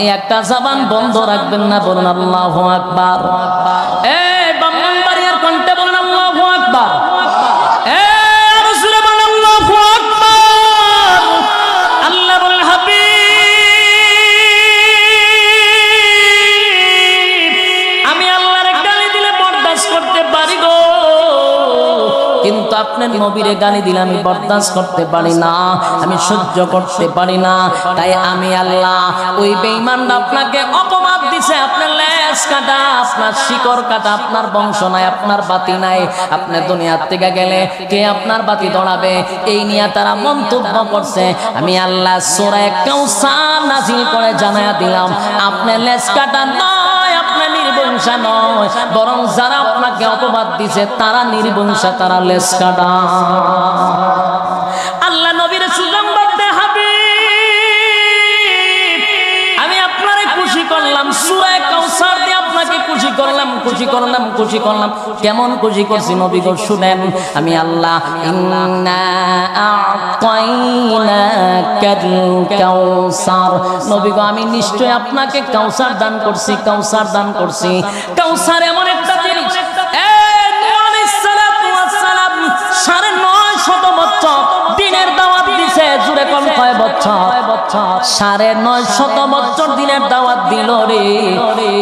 এই একটা জবান বন্ধ রাখবেন না, বলুন আল্লাহু আকবার। এই ব্রাহ্মণবাড়িয়ার কণ্ঠে বলুন আল্লাহু আকবার। এই রাসূলে বলুন আল্লাহু আকবার। আল্লাহ বলেন হাবিব আমি আল্লাহর গালি দিলে বরদাস্ত করতে পারি গো, কিন্তু আপনার নবীরে গালি দিলে আমি বরদাস্ত করতে পারি না, আমি সহ্য করতে পারি না। তাই আমি আল্লাহ ওই বেঈমানরা আপনাকে অপমান দিছে, আপনার লেজ কাটা, আপনার শিকড় কাটা, আপনার বংশ নাই, আপনার বাতি নাই, আপনি দুনিয়ার থেকে গেলে কে আপনার বাতি ধরাবে, এই নিয়ে তারা মন্তব্য করছে। আমি আল্লাহ সূরা কাউসার নাযিল করে জানায়া দিলাম আপনার লেজ কাটা নয়, আপনার নির্বংশা নয়, বরং যারা আপনাকে অপবাদ দিছে তারা নির্বংশা, তারা লেজ কাটা। আল্লাহ নবীর সুসংবাদ দে হাবিব আমি আপনারে খুশি করলাম, সূরা কাউসার দিয়ে আপনাকে খুশি করলাম, খুশি করলাম, খুশি করলাম। কেমন খুশি করছি নবী গো শুনেন। আমি আল্লাহ ইন্না আ'তাইনাকাল কাউসার, নবী গো আমি নিশ্চয় আপনাকে কাউসার দান করছি, কাউসার দান করছি। কাউসার এমন একটা জিনিস, সাড়ে 900 বছর দিনের দাওয়াত দিছে, জুড়ে কোন কয় বছর? 950 বছর দিনের দাওয়াত দিল রে।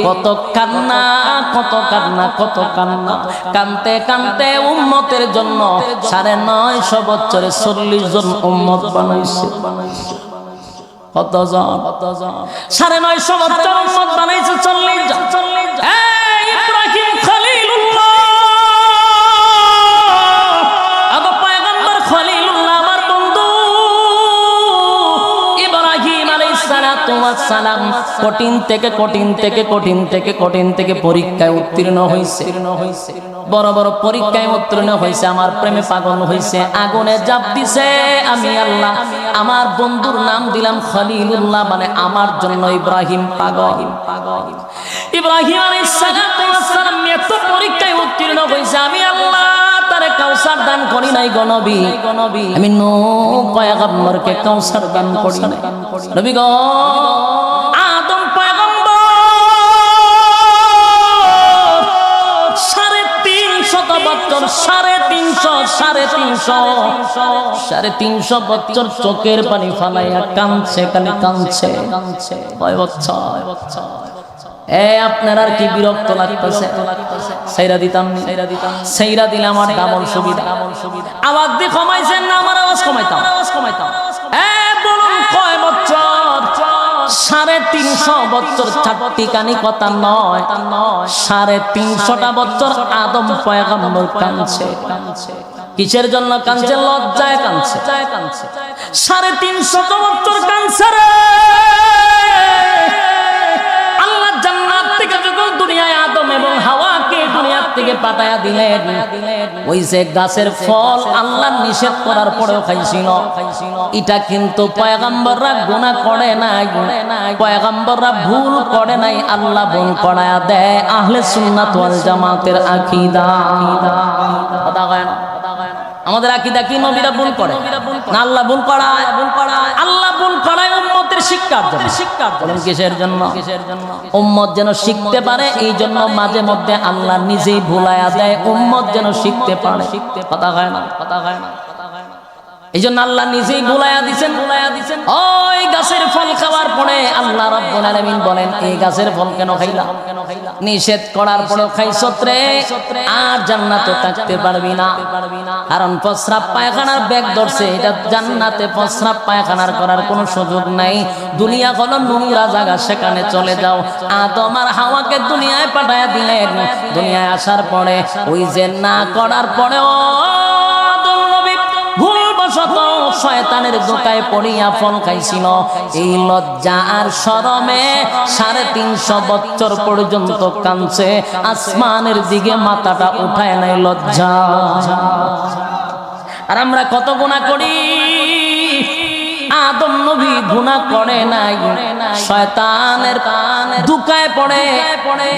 কত কান্না, কত কান্না, কত কান্না, কানতে কানতে উম্মতের জন্য 950 বছরে 40 জন উম্মত বানাইছে। কতজন? 950 বছর উম্মত বানাইছে 40 জন। ইব্রাহিম খলিলুল্লাহ, সালাম কঠিন থেকে কঠিন থেকে কঠিন থেকে কঠিন থেকে পরীক্ষায় উত্তীর্ণ হয়েছে, বড় বড় পরীক্ষায় উত্তীর্ণ হয়েছে, আমার প্রেমে পাগল হয়েছে, আগুনে জাপ দিছে। আমি আল্লাহ আমার বন্ধুর নাম দিলাম খলিলুল্লাহ, মানে আমার জন্য ইব্রাহিম পাগল। ইব্রাহিম আলাইহিস সালাম এত পরীক্ষায় উত্তীর্ণ হয়েছে, আমি আল্লাহ তারে কাউসার দান করি নাই গো নবী। আমি নূহ পয়গম্বরকে কাউসার দান করি নাই নবী গো। আদম পয়গম্বর 350 বছর, 350 বছর চোখের পানি ফালাইয়া কাঁদছে, খালি কাঁদছে। কয় বছর? আপনার আর কি বিরক্ত লাগতেছে? সাইরা দিতাম, সাইরা দিলে আমার ডাবল সুবিধা। আওয়াজ দিয়ে কমাইছেন না, আমার আওয়াজ কমাইতাম। বলুন কয় বছর? 350 বছর, চারটিখানি কথা নয়, 350টা বছর আদম পয়গম্বর কাঁদছে। কিসের জন্য কাঁদছে? লজ্জায় কাঁদছে। 350 বছর কাঁদছে রে। আল্লাহ জান্নাত থেকে যখন দুনিয়ায় আদম এবং হাওয়াকে দুনিয়ার থেকে পাঠায়া দিলেন, ওই যে গাছের ফল আল্লাহ নিষেধ করার পরেও খাইছিল, এটা কিন্তু পয়গম্বররা গুনাহ করে নাই, পয়গম্বররা ভুল করে নাই, আল্লাহ ভুল করায়া দেয়। আহলে সুন্নাত ওয়াল জামাতের আকীদা। কথা কয় না? আমাদের আকীদা কি নবীরা ভুল করে না আল্লাহ ভুল করায়? আল্লাহ ভুল করায় উম্মতের শিক্ষার জন্য। বলেন কিসের জন্য? উম্মত যেন শিখতে পারে, এই জন্য মাঝে মধ্যে আল্লাহ নিজেই ভুলায়া দেয়, উম্মত যেন শিখতে পারে। কথা হয় না? এই জন্য আল্লাহ নিজেই ভুলায়া দিছেন। ওই গাছের ফল খাওয়ার পরে আল্লাহ রাব্বুল আলামিন বলেন, এই গাছের ফল কেন খাইলা? নিষেধ করার পরেও খাইছত রে, আর জান্নাতে থাকতে পারবি না। কারণ প্রস্রাব পায়খানার ব্যাগ ধরছে, এটা জান্নাতে প্রস্রাব পায়খানার করার কোনো সুযোগ নাই। দুনিয়া হলো নোংরা জায়গা, সেখানে চলে যাও। আদম আর হাওয়াকে দুনিয়ায় পাঠায়া দিলেন। দুনিয়ায় আসার পরে ওই যে না করার পরেও শয়তানের দোকায় পড়িয়া ফল খাইছিল। এই লজ্জা আর শরমে 350 বছর পর্যন্ত কাঁদছে, আসমানের দিকে মাথাটা উঠায় নাই লজ্জা। আর আমরা কত গুনাহ করি। আদম নবী গুনাহ করে নাই, শয়তানের দোকায় পড়ে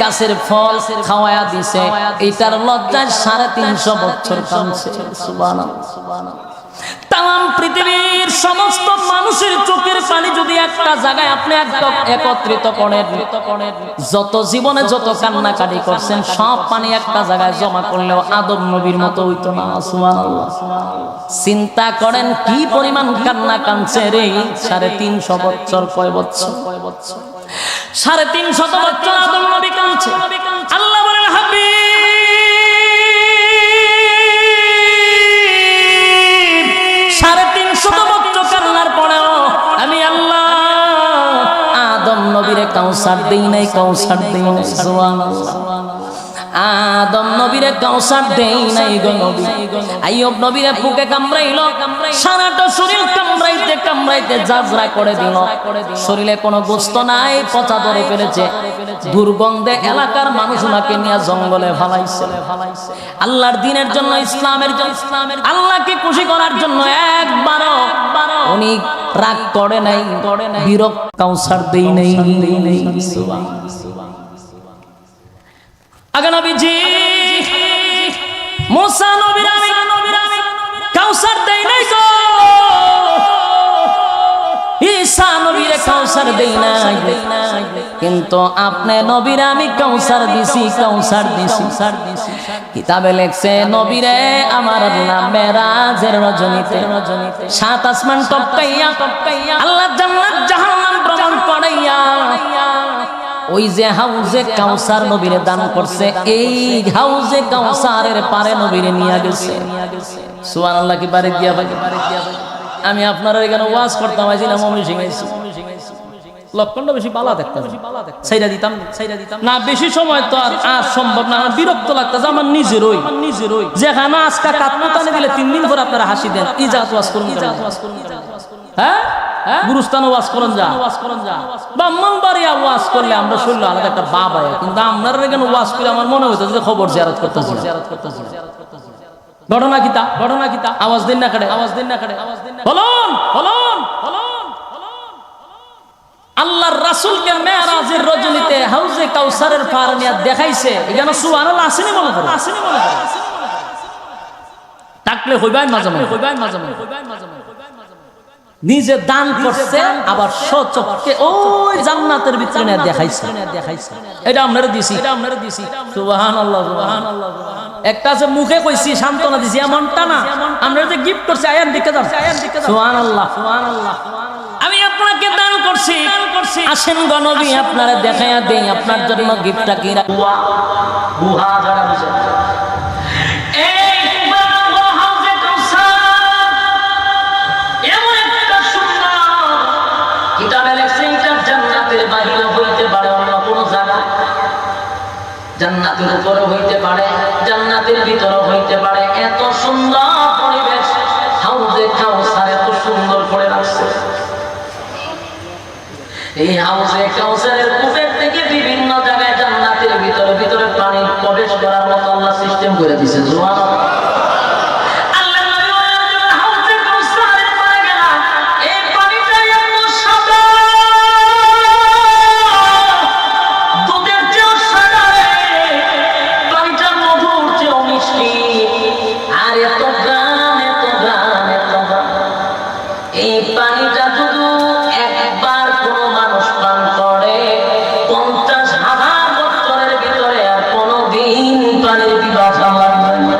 গাছের ফল খাওয়ায়া দিছে, এটার লজ্জায় 350 বছর কাঁদছে। সুবহানাল্লাহ। তাম পৃথিবীর সমস্ত মানুষের চোখের পানি যদি একটা জায়গায় আপনি একদম একত্রিত করেন, যত জীবনে যত কান্নাকাটি করছেন সব পানি একটা জায়গায় জমা করলেও আদম নবীর মতো হইতো না। সুবহানাল্লাহ। চিন্তা করেন কি পরিমাণ কান্না কাঁদছে রে। 350 বছর, কয় বছর? 350 বছর আদম নবী কাঁদছে। আল্লাহ বলেন হাবিব 350 বছর কান্নার পরেও আমি আল্লাহ আদম নবীরে কাউসার দেই নাই, কাউসার দেই নাই। সুবহানাল্লাহ। আদম নবীরে কাউসার দেই নাই গো নবী। আইয়ুব নবীরে বুকে কামড়াইলো, সারাটা শরীর কামড়াইতে কামড়াইতে জাজরা করে দিল। শরীরে কোনো গোশত নাই, পচা ধরে ফেলেছে। দুর্গন্ধে এলাকার মানুষ ওনাকে নিয়ে জঙ্গলে ফালাইছে। আল্লাহর দ্বীনের জন্য, ইসলামের জন্য, আল্লাহকে খুশি করার জন্য একবারও উনি রাগ করে নাই, বিরক্ত কাউসার দেই নাই। আগে নবীজি মুসা নবীর আমি কাউসার দেই নাই গো, ঈসা নবীরে কাউসার দেই নাই, কিন্তু আপনি নবীরে আমি কাউসার দিছি, কাউসার দিছি। কিতাবে লেখছে নবীরে আমার আল্লাহ মেরাজের রজনীতে 7 আসমান টপকাইয়া আল্লাহ জান্নাত জাহান্নাম ভ্রমণ করাইয়া ওই যে হাউজে কাউসার নবীরে দান করছে, এই হাউজে কাউসারের পারে নবীরে নিয়ে গেছে। সুবহানাল্লাহ। কি পারে দিয়া ভাই? আমি আপনারা এখানে ওয়াজ করতাম, আইছিলাম আমি শিখাইছি। লক্ষণটা বেশি বালা দেখতাম, সাইরা দিতাম না। বেশি সময় তো আর সম্ভব না, আমার বিরক্ত লাগতেছে আমার নিজেরই। যেখানে আজকা কাতমতানে দিলে 3 দিন পর আপনারা হাসি দেন। ইজাত ওয়াজ করুন, হ্যাঁ গুরুস্থান ওয়াজ করুন যা, ব্রাহ্মণবাড়িয়া ওয়াজ করলে আমরা শুনলে আলাদা একটা বাপ আয়, কিন্তু আপনারা এখানে ওয়াজ করে আমার মনে হইতো যে খবর জিয়ারত করতেছি। ঘটনা কিতা আওয়াজ দিন না কাটে, বলুন। আল্লাহর রাসূলকে মেরাজের রজনীতে হাউজে কাউসারের পার নিয়ে দেখাইছে। এখানে সুবহানাল্লাহ আসেনি মনে করে, থাকলে হইবাই মাঝে নিজে দান করছে, আবার সচক্ষে ওই জান্নাতের ভিতরে নিয়ে দেখাইছে। এটা আপনারা দিছি। সুবহানাল্লাহ। একটা যে মুখে কইছি সান্ত্বনা দিছি এমনটা না, আমরা যে গিফট করছি আয়ান দিকে যান। সুবহানাল্লাহ। আমি আপনাকে দান করছি, আসেন গো নবী আপনারা দেখাইয়া দেই আপনার জন্য গিফটটা কি। বুহা যারা বুঝে জান্নাতের উপরে হইতে পারে, জান্নাতের ভিতরে হইতে পারে। এত সুন্দর পরিবেশ হাউজে কাউসার এত সুন্দর করে রাখছে। এই হাউজে কাউসারের কূপের থেকে বিভিন্ন জায়গায় জান্নাতের ভিতরে পানি প্রবেশ করার মতো আল্লাহ সিস্টেম করে দিয়েছে। সুবহানাল্লাহ। এই পানিটা শুধু একবার কোন মানুষ পান করে 50,000 বছরের ভিতরে আর কোনদিন পানির পিপাসা লাগবে না।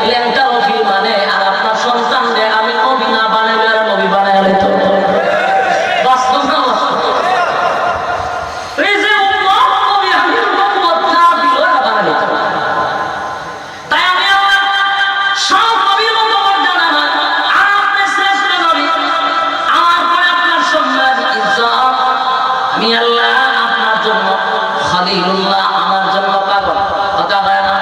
ল্যাংটা নবী মানে আর আপনার সন্তানকে আমি নবী না বানাইলে আর নবী বানাই তো বাস্তব না এই যে উম্মত নবী আমি উম্মত না দিল আর বানাই তো তাই আমি আল্লাহ সব নবীর মতো মর্যাদা না আর আপনি শ্রেষ্ঠ নবী আমার পরে আপনার সম্মান ইজ্জত আমি আল্লাহ আপনার জন্য খলিলুল্লাহ আমার জন্য পাগল কথা হয় না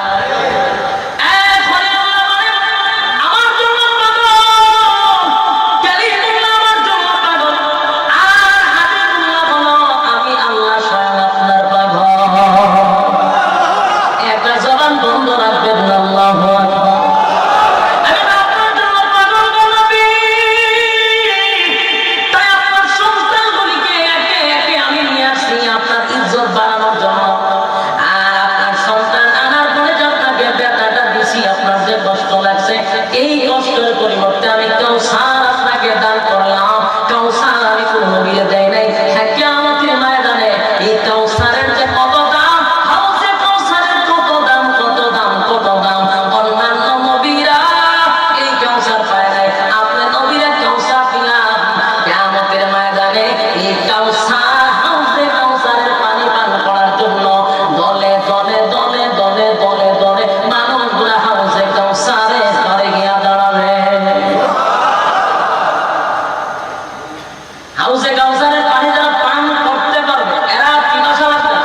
এই কষ্টের পরিবর্তে আমি কাউসার আপনাকে দান করলাম কাউসার আমি কোন নবীরে দেই নাই হ্যাঁ কিয়ামতের ময়দানে এই কাউসারের যে কত দাম হাউজে কাউসারের কত দাম কত দাম কত দাম অন্যান্য নবীরা এই কাউসার পায় নাই আপনি নবীরা কাউসার দিলাম কিয়ামতের ময়দানে এই কাউসার হাউজে কাউসারের পানি পান করার জন্য দলে দলে দলে দলে দলে দলে মানুষগুলা হাউজে কাউসারে করে গিয়া দাঁড়াবে হাউজে কাউসারের পানি যারা পান করতে পারবে এরা পিপাসা লাগবে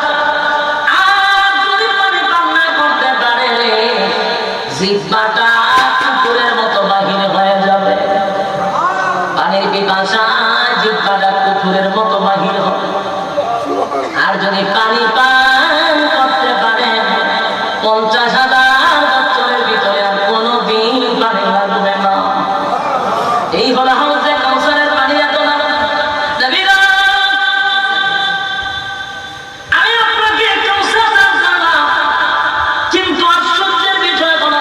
আর যদি পানি পান না করতে পারে জিহ্বাটা কুকুরের মতো বাহির হয়ে যাবে পানির পিপাসা জিহ্বাটা কুকুরের মতো বাহির হবে আর যদি পানি পান করতে পারে 50,000 বছরের ভিতরে আর কোনোদিন পানি লাগবে না এই হলো হাউজে কাউসারের পানি এত না নবীরা আমি আপনাকে কাউসার দান করলাম কিন্তু আশ্চর্যের বিষয় হলো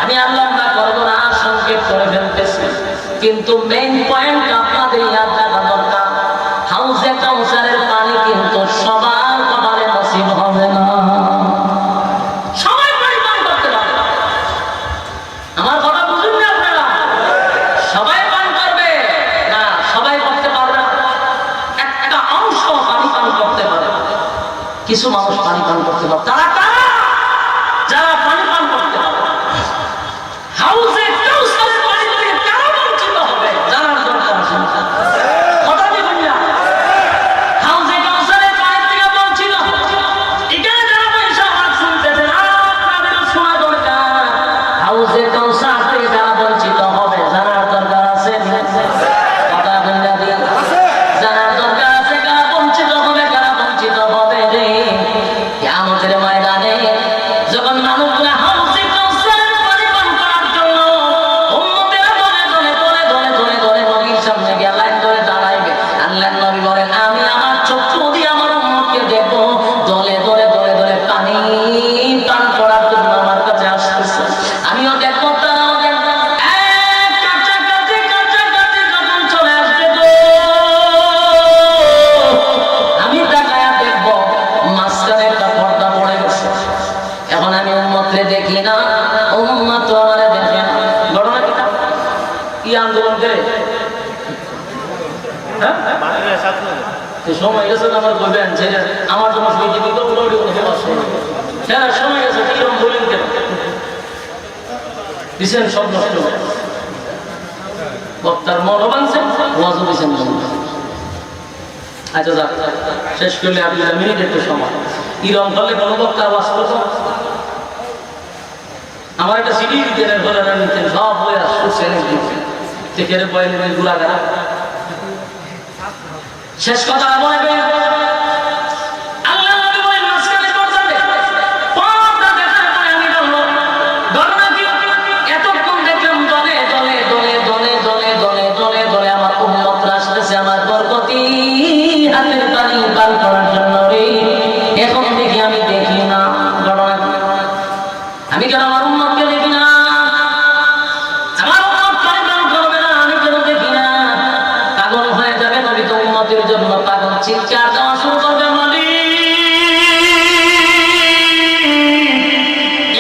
আমি আল্লাহ না করবো না সংক্ষেপ করে ফেলতেছি কিন্তু মেইন পয়েন্ট আপনাদের ইয়াদ রাখা দরকার হাউজে কাউসারের পানি কিন্তু সবার কপালে নসিব হবে না সবাই পানি পান করতে পারবে আমার কথা বুঝুন না আপনারা সবাই পান করবে না সবাই করতে পারবে না একটা অংশ পানি পান করতে পারে কিছু মানুষ পানি পান করতে পারে তারা কারা যারা পানি পান করতে পারে হাউজে কাউসারের পানি থেকে কারা বঞ্চিত হবে জানার দরকার আছে কথা দিবেন না হাউজে কাউসারের পানি থেকে বঞ্চিত এখানে যারা পয়সা হাত শুনতেছেন আপনাদেরও শোনা দরকার হাউজে কাউসার থেকে যারা বঞ্চিত হবে জানার দরকার আছে কথা বললে দিন জানার দরকার আছে কারা বঞ্চিত হবে রে কিয়ামতের ময়দানে যখন মানুষরা হাউজে কাউসারের পানি পান করার জন্য উম্মতেরা দলে দলে দলে দলে দলে দলে নবীর সামনে গিয়ে লাইন ধরে দাঁড়াইবে আল্লাহর নবী বলেন আমি আমার চক্ষু দিয়ে আমার উম্মতকে দেখবো দলে দলে দলে দলে পানি পান করার জন্য আমার কাছে আসতেছে আমিও দেখবো তারাও দেখবো কাছাকাছি কাছাকাছি যখন চলে আসবে গো আমি তাকায়া দেখবো মাঝখানে একটা পর্দা পড়ে গেছে এখন আমি উম্মতকে দেখি না উম্মত তো আমার দেখে না ঘটনা কি আন্দোলন করে সময় গেছে আমার বলবেন যে আমার জন্য সময় গেছে কিরকম বলেন কেন দিচ্ছেন সব নষ্ট বক্তার মন বানছেন ওয়াজও দিচ্ছেন আচ্ছা যাক শেষ করলে আপনি মিনিট একটু সময় ইরম হলে কোনো বক্তা ওয়াজ করতো আমার একটা সিডি দিতেন ঘরে নিতেন সব বই আসছেন থেকে বই নেবেন গুলাগারা শেষ কথা বলবে আল্লাহ নবী বলেন মাঝখানে পর্দা দেখার পরে আমি বলবো ঘটনা কি এতক্ষণ দেখলাম দলে দলে দলে দলে দলে দলে দলে দলে আমার উম্মতরা আসতেছে আমার বরকতি হাতের পানি পান করার জন্য রে এখন দেখি আমি দেখি না ঘটনা আমি কেন আমার উম্মতকে দেখি না আমার উম্মত পানি পান করবে না আমি কেন দেখি না পাগল হয়ে যাবে নবী তো উম্মতের জন্য পাগল চিৎকার দেওয়া শুরু করবে মালিক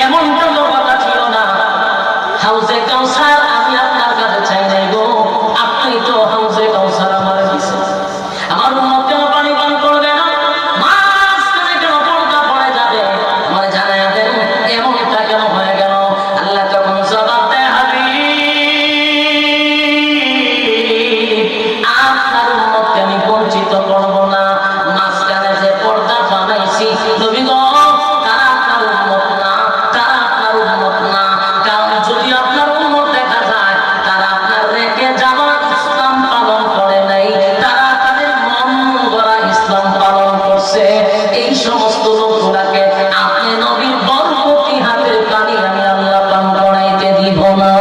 এমনটা কথা ছিল কাউসার আমি আপনার কাছে চাই নাই গো, আপনি তো হাউজে কাউসার আমার দিয়েছেন। আমার উম্মত কেন পানি পান করবে না? মাঝখানে কেন পর্দা পড়ে যাবে? আমার জানাই দেন এমনটা কেন হয়ে গেল? আল্লাহ তখন জবাব দেয়, হাবিব আপনার উম্মতকে আমি বঞ্চিত করব না। মাঝখানে যে পর্দা বানাইছি নবী গো, তারা আপনার উম্মত না, তারা আপনার উম্মত না। কারণ যদি আপনার উম্মত দেখা যায় তারা আপনার রেখে যাওয়া ইসলাম পালন করে নাই, তারা তাদের মন গড়া ইসলাম পালন করছে। এই সমস্ত লোকগুলাকে আপনি নবীর বরকতি হাতের পানি আমি আল্লাহ পান করাইতে দিব না।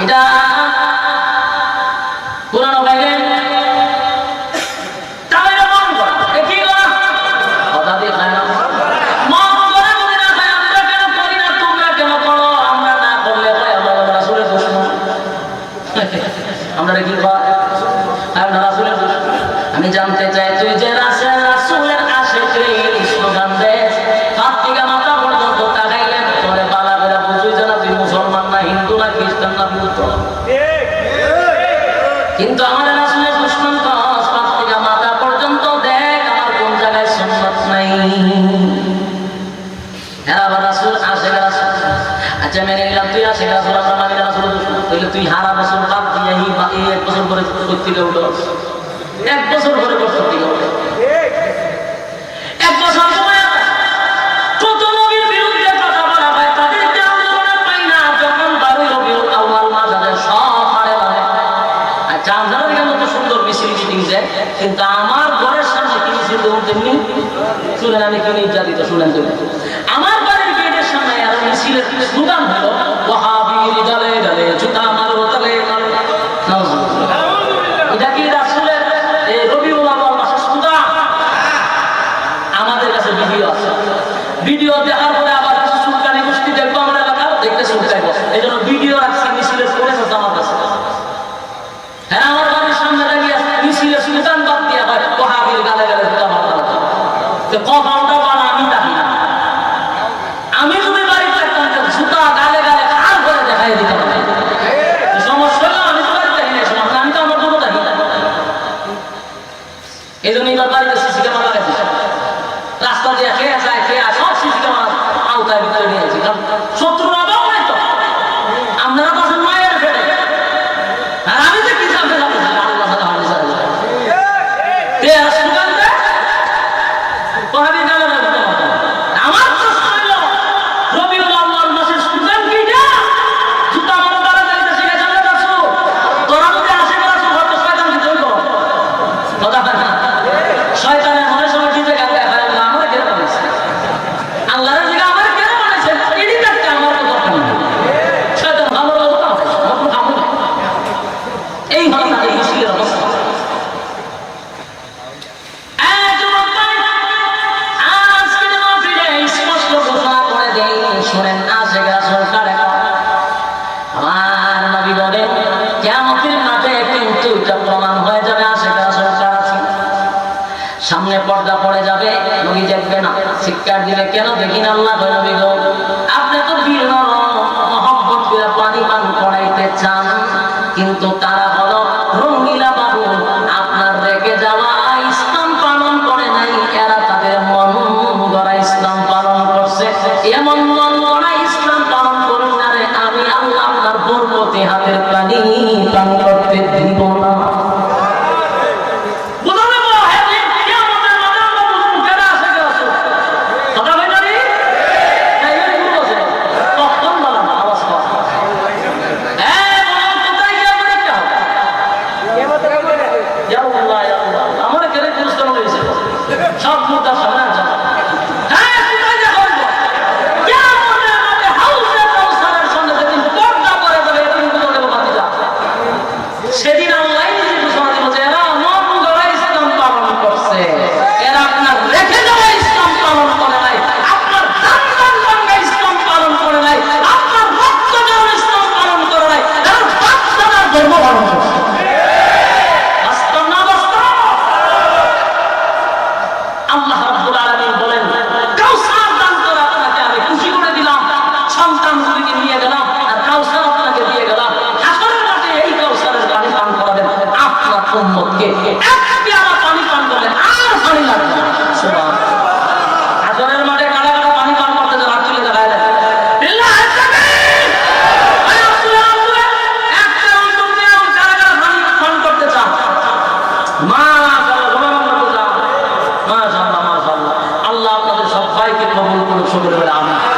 এটা পুরানো বাইরে আমি জানতে চাই তুই যে রাসূলের আশিক স্লোগান দে হাত থেকে মাথা পর্যন্ত তাকাইলেন তোরে বালা করে বুঝুই জানা তুই মুসলমান না হিন্দু না খ্রিস্টান না বুদ্ধ। কিন্তু আমাদের রাসূলের দুশমন কস হাত থেকে মাথা পর্যন্ত দেখ আমার কোন জায়গায় সুন্নাত নাই। হ্যাঁ আবার রাসূল আশিক রাসূল, আচ্ছা মেনে নিলাম তুই আশিক রাসূল, আমরা মানি রাসূলের দুশমন, তাহলে তুই হারা রাসূল বাদ দিয়ে এই 1 বছর পরে প্রত্যেকে উঠো, 1 বছর পরে প্রত্যেকে উঠো, 1 বছর সময় কত নবীর বিরুদ্ধে কথা বলা হয়, তাদেরকে আন্দোলনে পাই না। যখন 12 রবিউল আউয়াল মাস আসে সব হারে হারে। আচ্ছা আপনারা এখানে তো সুন্দর মিছিল মিটিং দেয়, কিন্তু আমার ঘরের সামনে কি মিছিল দেবো তেমনি শুনেন, আমি কি নির্যাতিত শুনেন তুমি। আমার বাড়ির গেটের সামনে আর মিছিলের স্লোগান হলো ওয়াহাবীর গালে গালে জুতা মারো তালে মারো। এটা কি রাসূলের এই রবিউল আউয়াল মাসের স্লোগান? আমাদের কাছে ভিডিও আছে, ভিডিও দেখার পরে আবার কিছু সুলতানি গোষ্ঠী দেখবো আমরা এলাকা দেখতে সুলতাইবো, এই জন্য ভিডিও রাখছি মিছিলের করে আমার কাছে। হ্যাঁ আমার বাড়ির সামনে দাঁড়িয়ে মিছিলের সুলতান বাদ দিয়া হয় ওয়াহাবীর গালে গালে জুতা মারো। কপালটা বানা আমি দেখি না, আমি যদি বাড়ি থাকতাম জুতা গালে গালে কার করে দেখাই দিতাম। সমস্যা হলো আমি তো বাড়ি দেখি না, সমস্যা আমি তো আমার জন্য দেখি না। এই জন্য এবার বাড়িতে সিসি ক্যামেরা লাগাইছি, রাস্তা দিয়ে খেয়ে যায় খেয়ে সব সিসি ক্যামেরা আওতায় ভিতরে নিয়েছি, কারণ শত্রুর অভাব নাই তো। আপনারা তো আছেন মায়ের ফেলে, আর আমি যে কি জানতে যাবো আল্লাহ তাআলা হাদিস আছে তে সুগান দে ওহাবি গালে গালে আমার প্রশ্ন হলো রবিউল আউয়াল মাসের সুগান কিটা জুতা মারো গালে গালে শিখে জানতে পারছো? তোরা যদি আশিক রাসূল হতো শয়তান কি কইবো? কথা বল না, শয়তানের মনে সময় কি জায়গা দেয় হয় আল্লাহ আমার কেন বানাইছে, আল্লাহর জায়গা আমার কেন বানাইছে, এডি দেখতে আমার তো দরকার নেই। শয়তান আমার কথা আছে আমার খামু না, এই হলো তাদের মুশকিলের অবস্থা। শুনেন আশিক রাসূল কারে আমার নবী বলেন কিয়ামতের মাঠে কিন্তু এটা প্রমাণ হয়ে যাবে আশিক রাসূল কারা ছিল। সামনে পর্দা পড়ে যাবে, নবী দেখবে না, চিৎকার দিলে কেন দেখি না? আল্লাহ কয় নবী গো আপনি তো দিল মহব্বত করে পানি পান করাইতে চান, কিন্তু তারা হলো রঙ্গিলা বাবু, আপনার রেখে যাওয়া ইসলাম পালন করে নাই, এরা তাদের মন গড়া ইসলাম পালন করছে। এমন মন গড়া ইসলাম পালন করুন না রে, আমি আল্লাহ আপনার বরকতি হাতের পানি পান করতে দিব না। সব মুদ্রা সামনে সকলে বলে আমিন।